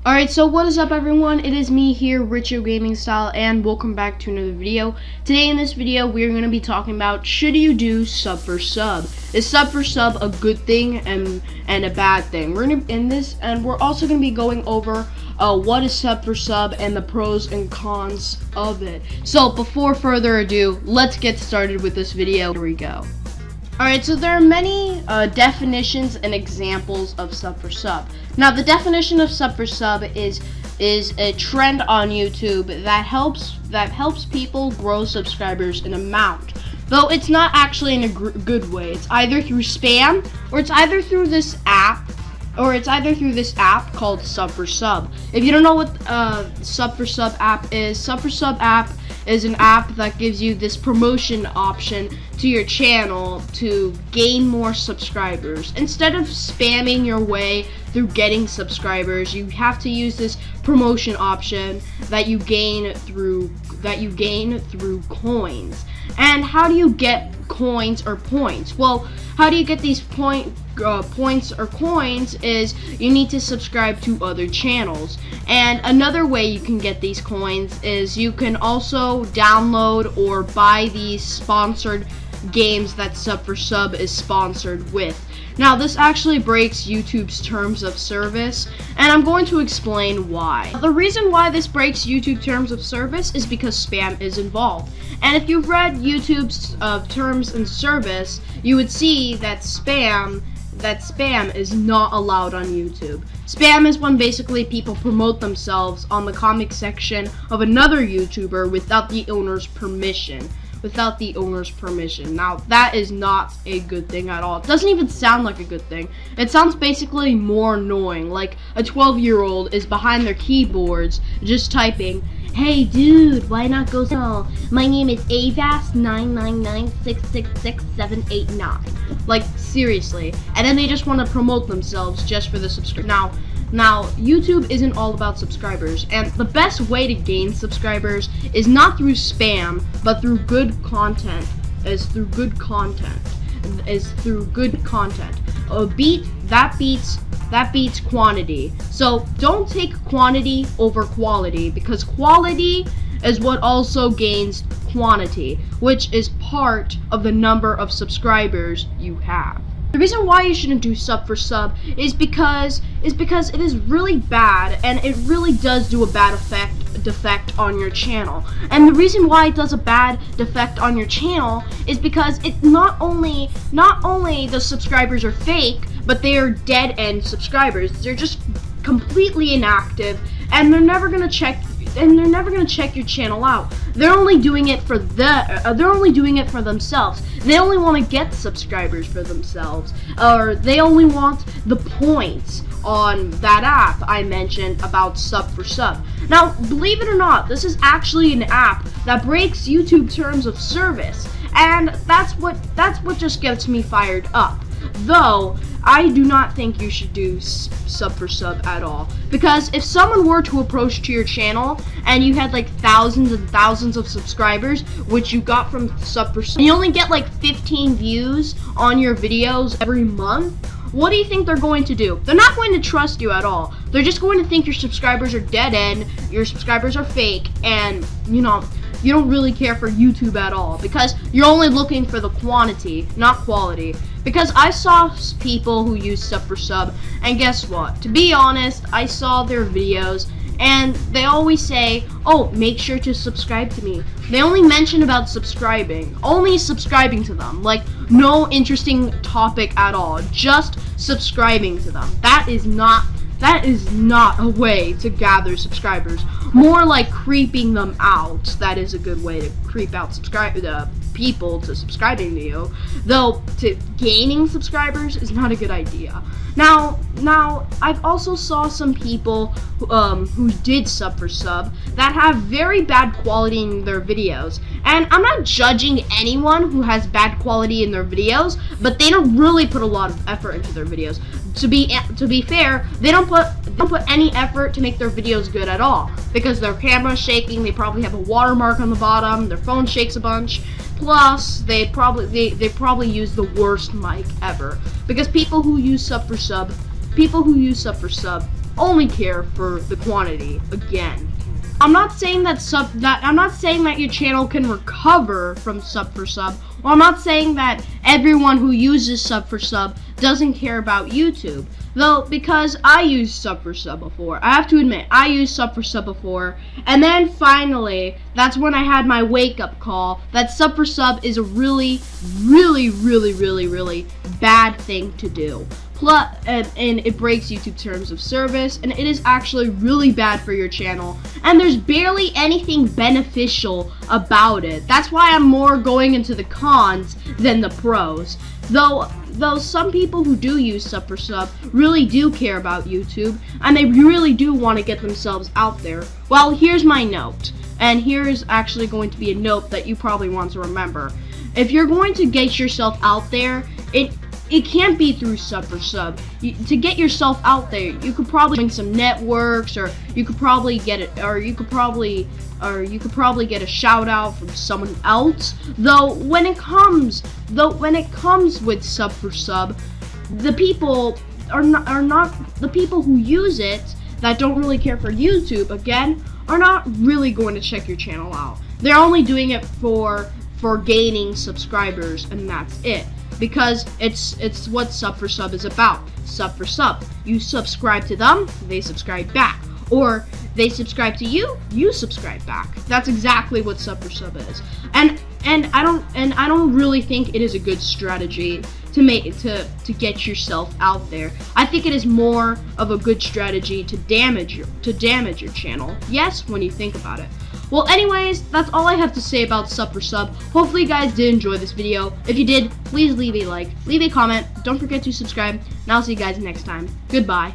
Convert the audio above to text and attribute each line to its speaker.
Speaker 1: Alright, so what is up everyone? It is me here, Retrogamingstyle, and welcome back to another video. Today in this video, we're going to be talking about, should you do sub for sub? Is sub for sub a good thing and a bad thing? We're going to in this, and we're also going to be going over what is sub for sub and the pros and cons of it. So before further ado, let's get started with this video. Here we go. Alright, so there are many definitions and examples of sub for sub. Now, the definition of sub for sub is a trend on YouTube that helps people grow subscribers in amount. Though it's not actually in a good way. It's either through spam, or it's either through this app, called Sub for Sub. If you don't know what Sub for Sub app is, Sub for Sub app is an app that gives you this promotion option to your channel to gain more subscribers. Instead of spamming your way through getting subscribers, you have to use this promotion option that you gain through coins. And how do you get coins or points? Well, how do you get these points or coins is you need to subscribe to other channels. And another way you can get these coins is you can also download or buy these sponsored games that Sub for Sub is sponsored with. Now, this actually breaks YouTube's terms of service, and I'm going to explain why. The reason why this breaks YouTube terms of service is because spam is involved. And if you've read YouTube's terms and service, you would see that spam is not allowed on YouTube. Spam is when basically people promote themselves on the comment section of another YouTuber without the owner's permission. Now, that is not a good thing at all. It doesn't even sound like a good thing. It sounds basically more annoying, like a 12-year-old is behind their keyboards just typing, "Hey dude, why not go so? My name is AVAS999666789. Like, seriously. And then they just want to promote themselves just for the subscribe. Now, YouTube isn't all about subscribers, and the best way to gain subscribers is not through spam, but through good content. That beats quantity. So don't take quantity over quality, because quality is what also gains quantity, which is part of the number of subscribers you have. The reason why you shouldn't do sub for sub is because it is really bad, and it really does do a bad defect on your channel. And the reason why it does a bad defect on your channel is because it not only the subscribers are fake, but they are dead end subscribers. They're just completely inactive, and they're never gonna check your channel out. They're only doing it for themselves. They only want to get subscribers for themselves, or they only want the points on that app I mentioned about Sub for Sub. Now, believe it or not, this is actually an app that breaks YouTube terms of service, and that's what just gets me fired up. Though I do not think you should do sub for sub at all, because if someone were to approach to your channel and you had like thousands and thousands of subscribers, which you got from sub for sub, and you only get like 15 views on your videos every month, what do you think they're going to do? They're not going to trust you at all. They're just going to think your subscribers are dead end, your subscribers are fake, and you don't really care for YouTube at all, because you're only looking for the quantity, not quality. Because I saw people who use sub for sub, and guess what? To be honest, I saw their videos, and they always say, "Oh, make sure to subscribe to me." They only mention about only subscribing to them. Like, no interesting topic at all, just subscribing to them. That is not a way to gather subscribers. More like creeping them out. That is a good way to creep out people to subscribing to you. Though, to gaining subscribers is not a good idea. Now, I've also saw some people who did sub for sub that have very bad quality in their videos. And I'm not judging anyone who has bad quality in their videos, but they don't really put a lot of effort into their videos. To be fair, they don't put any effort to make their videos good at all, because their camera's shaking, they probably have a watermark on the bottom, their phone shakes a bunch. Plus, they probably use the worst mic ever, because people who use sub for sub only care for the quantity. Again, I'm not saying that your channel can recover from Sub4Sub, or I'm not saying that everyone who uses Sub4Sub doesn't care about YouTube. Though, because I used Sub4Sub before. I have to admit, I used Sub4Sub before, and then finally, that's when I had my wake-up call that Sub4Sub is a really bad thing to do. Plus, and it breaks YouTube terms of service, and it is actually really bad for your channel, and there's barely anything beneficial about it. That's why I'm more going into the cons than the pros. Though some people who do use Sub4Sub really do care about YouTube, and they really do want to get themselves out there. Well, here's my note, and here's actually going to be a note that you probably want to remember. If you're going to get yourself out there, it can't be through Sub4Sub. To get yourself out there, you could probably join some networks, or you could probably get it, or you could probably get a shout out from someone else. Though when it comes with Sub4Sub, the people are not the people who use it that don't really care for YouTube. Again, are not really going to check your channel out. They're only doing it for gaining subscribers, and that's it. Because it's what Sub4Sub is about. Sub4Sub. You subscribe to them, they subscribe back. Or they subscribe to you, you subscribe back. That's exactly what Sub4Sub is. And I don't really think it is a good strategy to get yourself out there. I think it is more of a good strategy to damage your channel. Yes, when you think about it. Well, anyways, that's all I have to say about Sub4Sub. Hopefully you guys did enjoy this video. If you did, please leave a like, leave a comment, don't forget to subscribe, and I'll see you guys next time. Goodbye.